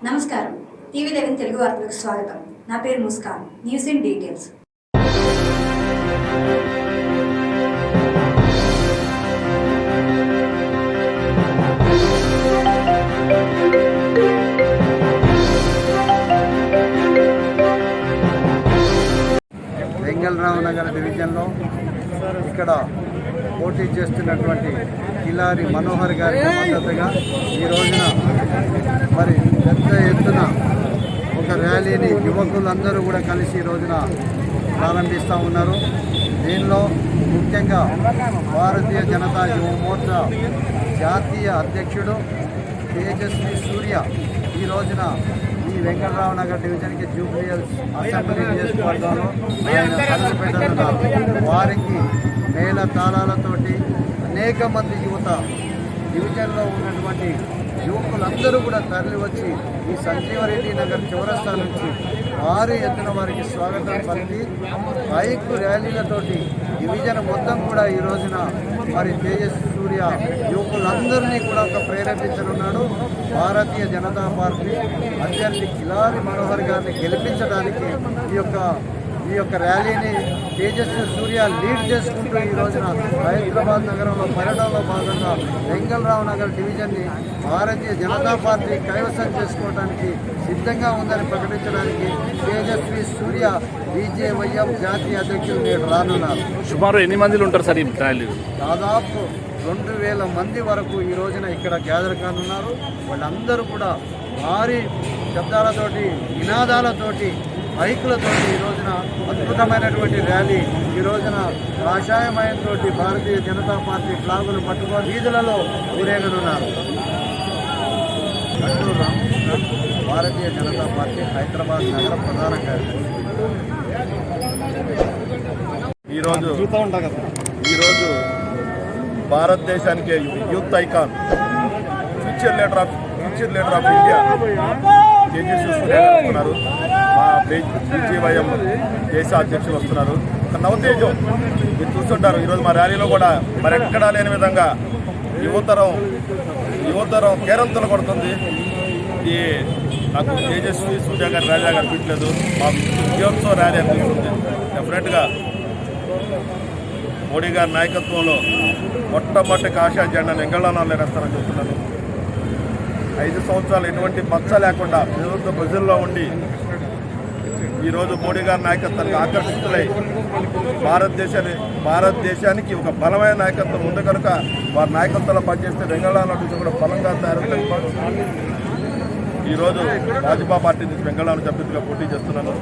నమస్కారం. టీవీ11 తెలుగు వార్తలకు స్వాగతం. నా పేరు Muskan. News in details. Vengalrao Nagar డివిజన్లో ఇక్కడ పోటీ చేస్తున్నటువంటి కిలారి మనోహర్ గారికి మద్దతుగా ఈ రోజున మరి పెద్ద ఎత్తున ఒక ర్యాలీని యువకులందరూ కూడా కలిసి ఈ రోజున ప్రారంభిస్తూ ఉన్నారు. దీనిలో ముఖ్యంగా భారతీయ జనతా యువ మోర్చా జాతీయ అధ్యక్షుడు తేజస్వి సూర్య ఈ రోజున ఈ వెంకటరావు నగర్ డివిజన్కి జూబ్లీహిల్స్ అసెంబ్లీ నియోజకవర్గంలో ఆయన తలపెట్టనున్నారు. వారికి మేళ తాళాలతోటి అనేక మంది యువత డివిజన్లో ఉన్నటువంటి యువకులందరూ కూడా తరలి వచ్చి ఈ సంజీవరెడ్డి నగర్ చౌరస్తా నుంచి భారీ ఎత్తున వారికి స్వాగతం పలికి బైక్ ర్యాలీలతోటి డివిజన్ మొత్తం కూడా ఈ రోజున మరి తేజస్వి సూర్య యువకులందరినీ కూడా ప్రేరేపించనున్నాడు. భారతీయ జనతా పార్టీ అభ్యర్థి కిలారి మనోహర్ గారిని గెలిపించడానికి ఈ యొక్క ర్యాలీని తేజస్వి సూర్య లీడ్ చేసుకుంటూ ఈ రోజున హైదరాబాద్ నగరంలో పర్యటనలో భాగంగా వెంగళరావు నగర్ డివిజన్ని భారతీయ జనతా పార్టీ కైవసం చేసుకోవడానికి సిద్ధంగా ఉందని ప్రకటించడానికి తేజస్వి సూర్య బీజేవైఎం జాతీయ అధ్యక్షులు నేడు రానున్నారు. సుమారు ఎన్ని మందిలు ఉంటారు సార్ ఈ ర్యాలీ? దాదాపు 2000 మంది వరకు ఈ రోజున ఇక్కడ గ్యాదర్ కానున్నారు. వాళ్ళందరూ కూడా భారీ శబ్దాలతోటి నినాదాలతోటి బైకులతో ఈ రోజున అద్భుతమైనటువంటి ర్యాలీ ఈ రోజున కాషాయమయంతో భారతీయ జనతా పార్టీ ఫ్లాగులు పట్టుకొని వీధులలో ఊరేగనున్నారు. అల్లూరు రామకృష్ణ, భారతీయ జనతా పార్టీ హైదరాబాద్ నగర ప్రధాన కార్యదర్శి. ఈరోజు భారతదేశానికి youth icon future leader of India Tejasvi Surya వస్తున్నారు. మా బీజేవైఎం దేశ అధ్యక్షులు వస్తున్నారు. ఒక నవతేజం మీరు చూస్తుంటారు. ఈరోజు మా ర్యాలీలో కూడా మరెక్కడా లేని విధంగా యువతరం కేరంతలు కొడుతుంది. ఇది నాకు తేజస్వి సూర్య గారి ర్యాలీ కనిపించలేదు, మా విజయోత్సవ ర్యాలీ అనిపిస్తుంది. డెఫినెట్గా మోడీ గారి నాయకత్వంలో మొట్టమొదటి కాషాయ జెండాను వెంగళరావు వేస్తారని చెప్తున్నాను. 5 సంవత్సరాలు ఎటువంటి మచ్చ లేకుండా ప్రజల్లో ఉండి ఈరోజు మోడీ గారి నాయకత్వానికి ఆకర్షితులై భారతదేశానికి ఒక బలమైన నాయకత్వం ఉంది కనుక వారి నాయకత్వంలో పనిచేస్తే వెంగళరావు నుంచి కూడా బలంగా తయారవుతుంది. ఈరోజు భాజపా పార్టీ నుంచి వెంగళరావు అభ్యర్థిగా పోటీ చేస్తున్నాను.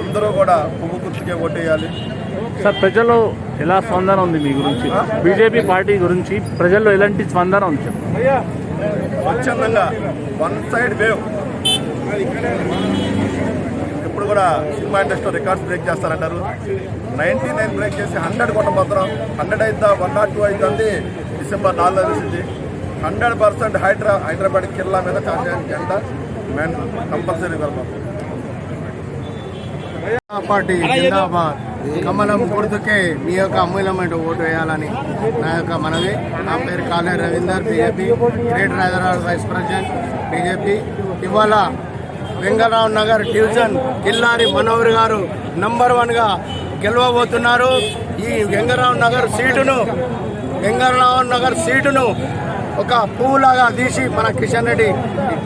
అందరూ కూడా పువ్వు గుర్తుకే ఓటేయాలి. సార్, ప్రజల్లో ఎలా స్పందన ఉంది మీ గురించి? బీజేపీ పార్టీ గురించి ప్రజల్లో ఎలాంటి స్పందన ఉంది? స్వచ్ఛందంగా వన్ సైడ్ వేవ్. ఇప్పుడు కూడా సినిమా ఇండస్ట్రీ రికార్డ్స్ బ్రేక్ చేస్తారంటారు. 99 బ్రేక్ చేసి 100 కొట్టబోతున్నాం. 100 అయితే 102 అవుతుంది. డిసెంబర్ 4 తెలిసింది. 100% హైదరాబాద్ కిల్లా మీద జెండా మెయిన్ కంపల్సరీ కలపడుతుంది. పార్టీ జిందాబాద్. కమలం గుర్తుకే మీ యొక్క అమూల్యమైన ఓటు వేయాలని నా యొక్క మనవి. నా పేరు Kale Ravinder, BJP greater Hyderabad vice president BJP. ఇవాళ వెంగళరావు నగర్ డివిజన్ కిల్లారి మనోహర్ గారు నంబర్ 1గా గెలవబోతున్నారు. ఈ వెంగళరావు నగర్ సీటును ఒక పువ్వులాగా తీసి మన కిషన్ రెడ్డి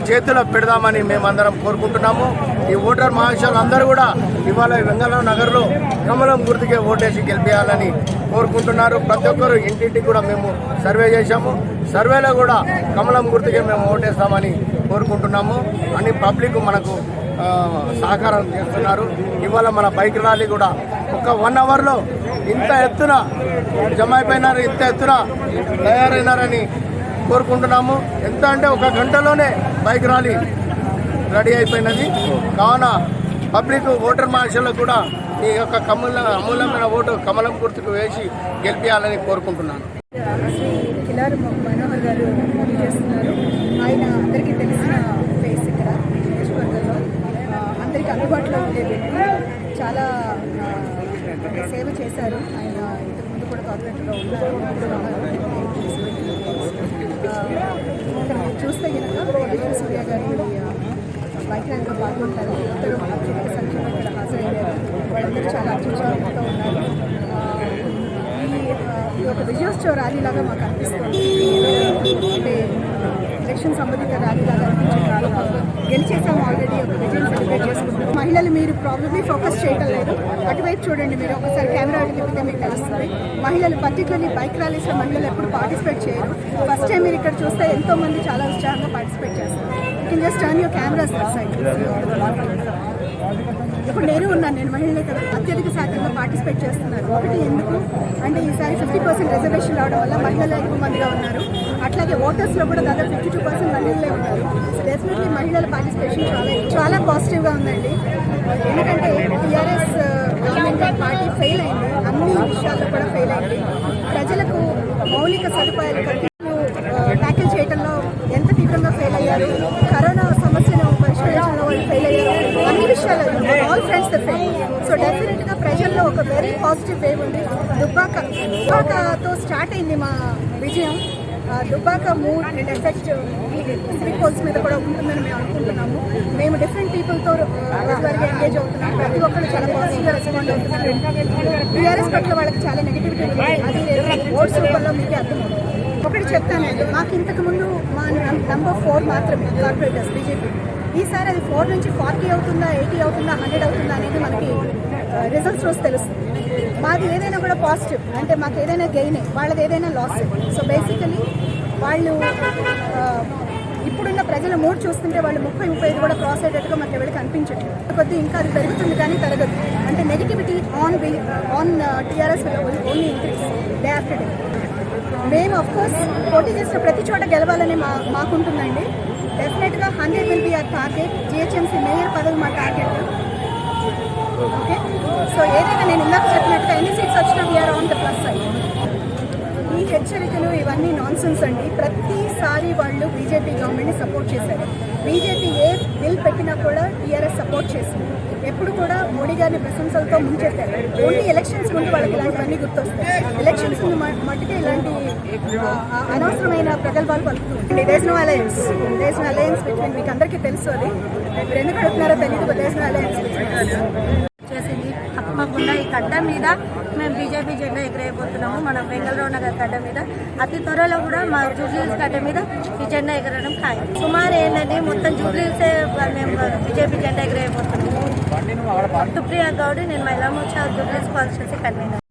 చేతిలో పెడదామని మేమందరం కోరుకుంటున్నాము. ఈ ఓటర్ మహాశయులు అందరూ కూడా ఇవాళ వెంగళరావు నగర్లో కమలం గుర్తుకే ఓటేసి గెలిపించాలని కోరుకుంటున్నారు. ప్రతి ఒక్కరు ఇంటింటికి కూడా మేము సర్వే చేశాము. సర్వేలో కూడా కమలం గుర్తుకే మేము ఓటేస్తామని కోరుకుంటున్నాము. అన్ని పబ్లిక్ మనకు సహకారం చేస్తున్నారు. ఇవాళ మన బైక్ ర్యాలీ కూడా ఒక 1 అవర్లో ఇంత ఎత్తున జమ అయిపోయినారు, ఇంత ఎత్తున తయారైనారని కోరుకుంటున్నాము. ఎంత అంటే 1 గంటలోనే బైక్ ర్యాలీ రెడీ అయిపోయినది. కావున పబ్లిక్ ఓటర్ మహాశయులకు కూడా ఈ యొక్క అమూల్యమైన ఓటు కమలం గుర్తుకు వేసి గెలిపించాలని కోరుకుంటున్నాను. శ్రీ కిలారి మనోహర్ గారు పోటీ చేస్తున్నారు. ఆయన అందరికీ తెలిసిన ఫేస్ ఇక్కడ నియోజకవర్గంలో అందరికీ అందుబాటులో ఉండే వ్యక్తి. చాలా సేవ చేశారు. ఆయన ఇంతకుముందు కూడా కార్పొరేటర్గా ఉన్నారు. చూస్తే కనుక సూర్య గారి బైక్ ర్యాలీలో పాల్గొంటారు. ఇద్దరు అత్యధిక సంఖ్యలో ఇక్కడ హాజరయ్యారు. వాళ్ళందరూ చాలా అత్యుత్సాహంతో ఉన్నారు. ఈ ఒక విజయోత్సవ ర్యాలీ లాగా మాకు అనిపిస్తుంది. అంటే ఎలక్షన్ సంబంధిత ర్యాలీ లాగా అనిపించింది. గెలిచేసాము ఆల్రెడీ, ఒక విజయం సెలబ్రేట్ చేసుకుంటాం. మహిళలు మీరు ప్రాబ్లమ్లీ ఫోకస్ చేయడం లేదు, అటువైపు చూడండి. మీరు ఒకసారి కెమెరా తిప్పితే మీకు తెలుస్తుంది. మహిళలు పర్టికులర్లీ బైక్ ర్యాలీస్లో మహిళలు ఎప్పుడు పార్టిసిపేట్ చేయరు. ఫస్ట్ టైం మీరు ఇక్కడ చూస్తే ఎంతో మంది చాలా ఉత్సాహంగా పార్టిసిపేట్ చేస్తారు. You can just turn your cameras side. ఇప్పుడు నేను ఉన్నాను, నేను మహిళలే కదా అత్యధిక శాతంలో పార్టిసిపేట్ చేస్తున్నారు. ఒకటి ఎందుకు అంటే ఈసారి 50% రిజర్వేషన్ రావడం వల్ల మహిళలు ఎక్కువ మందిగా ఉన్నారు. అట్లాగే ఓటర్స్లో కూడా దాదాపు 52% మహిళలే ఉన్నారు. సో డెఫినెట్లీ మహిళల పార్టిసిపేషన్ చాలా పాజిటివ్గా ఉందండి. ఎందుకంటే టీఆర్ఎస్ గవర్నమెంట్ పార్టీ ఫెయిల్ అయింది, అన్ని విషయాల్లో కూడా ఫెయిల్ అయింది. ప్రజలకు మౌలిక సదుపాయాలు ట్యాకిల్ చేయడంలో ఎంత తీవ్రంగా ఫెయిల్ అయ్యారు, కరోనా సమస్యను పరిష్కరించడంలో వాళ్ళు ఫెయిల్ అయ్యారు, అన్ని విషయాలు all friends the fail. So డెఫినెట్గా ప్రజల్లో ఒక వెరీ పాజిటివ్ వేవ్ ఉంది. దుబ్బాకతో స్టార్ట్ అయింది మా విజయం. Dubbaka mood and effect civic polls మీద కూడా ఉంటుందని మేము అనుకుంటున్నాము. మేము డిఫరెంట్ పీపుల్తో రోజువారీగా ఎంగేజ్ అవుతున్నాం. ప్రతి ఒక్కరు చాలా పాజిటివ్గా రెస్పాండ్ అవుతున్నారు. టీఆర్ఎస్ పట్ల వాళ్ళకి చాలా నెగిటివిటీ ఉంది, అది ఓట్స్ రూపంలో మీకే అర్థమవుతుంది. ఒకటి చెప్తానండి, మాకు ఇంతకుముందు మా నంబర్ 4 మాత్రమే కార్పొరేటర్స్ బీజేపీ. ఈసారి అది 4 నుంచి 40 అవుతుందా, 80 అవుతుందా, 100 అవుతుందా అనేది మనకి రిజల్ట్స్ రోజు తెలుస్తుంది. మాది ఏదైనా కూడా పాజిటివ్, అంటే మాకు ఏదైనా గెయినే, వాళ్ళది ఏదైనా లాస్. సో బేసికలీ వాళ్ళు ఇప్పుడున్న ప్రజల మూడ్ చూస్తుంటే వాళ్ళు 30-35 కూడా క్రాస్ అయ్యేటట్టుగా మాకు ఎవరికి అనిపించట్లేదు. కొద్ది ఇంకా అది పెరుగుతుంది కానీ తరగదు. అంటే negativity on TRS only increase day after day. మేము అఫ్కోర్స్ పోటీ చేసిన ప్రతి చోట గెలవాలని మాకుంటుందండి. డెఫినెట్గా 100 will be our target. GHMC mayor పదవి మా టార్గెట్. ఓకే, సో ఏదైనా నేను ఇందాక చెప్పినట్టుగా ఎన్ని సీట్స్ వచ్చినా we are on the plus side. ఈ హెచ్చరికలు ఇవన్నీ నాన్ సెన్స్ అండి. ప్రతిసారి వాళ్ళు బీజేపీ గవర్నమెంట్ని సపోర్ట్ చేశారు. బీజేపీ ఏ బిల్ పెట్టినా కూడా టీఆర్ఎస్ సపోర్ట్ చేసింది. ఎప్పుడు కూడా మోడీ గారిని ప్రశంసలతో ముంచెత్తారు. ఓన్లీ ఎలక్షన్స్ ముందు వాళ్ళకి ఇలాంటివన్నీ గుర్తొస్తాయి. ఎలక్షన్స్ ముందు మట్టుకే ఇలాంటి అనవసరమైన ప్రగల్భాలు పలుకుతుంది. దేశ్ నో అలయన్స్ బిట్వీన్, మీకు అందరికీ తెలుసు. అది మీరు ఎందుకు అడుగుతున్నారో తెలియదు. దేశ్ నో అలయన్స్ చేసింది. తప్పకుండా ఈ గడ్డ మీద మేము బీజేపీ జెండా ఎగరేయబోతున్నాము. మన బెంగళూరు నగర్ గడ్డ మీద అతి త్వరలో కూడా మా జూబ్లీహిల్స్ గడ్డ మీద ఈ జెండా ఎగరడం ఖాయం. సుమారు ఏంటంటే మొత్తం జూబ్లీహిల్సే మేము బీజేపీ జెండా ఎగరేయబోతున్నాము. సుప్రియా గౌడ్, నేను మహిళా మోర్చా జూబ్లీహిల్స్ కాన్స్టిట్యూన్సీ కన్వీనర్.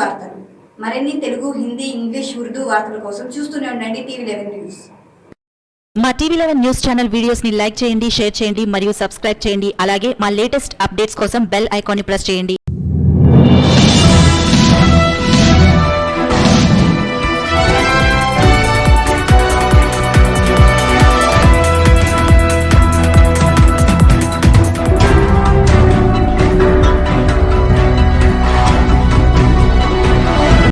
వార్తలు. మరిన్ని తెలుగు, హిందీ, ఇంగ్లీష్, ఉర్దూ వార్తల కోసం చూస్తూనే ఉండండి TV11 న్యూస్. మా TV11 న్యూస్ ఛానల్ వీడియోస్ ని లైక్ చేయండి, షేర్ చేయండి మరియు సబ్స్క్రైబ్ చేయండి. అలాగే మా లేటెస్ట్ అప్డేట్స్ కోసం బెల్ ఐకాన్ ని ప్రెస్ చేయండి.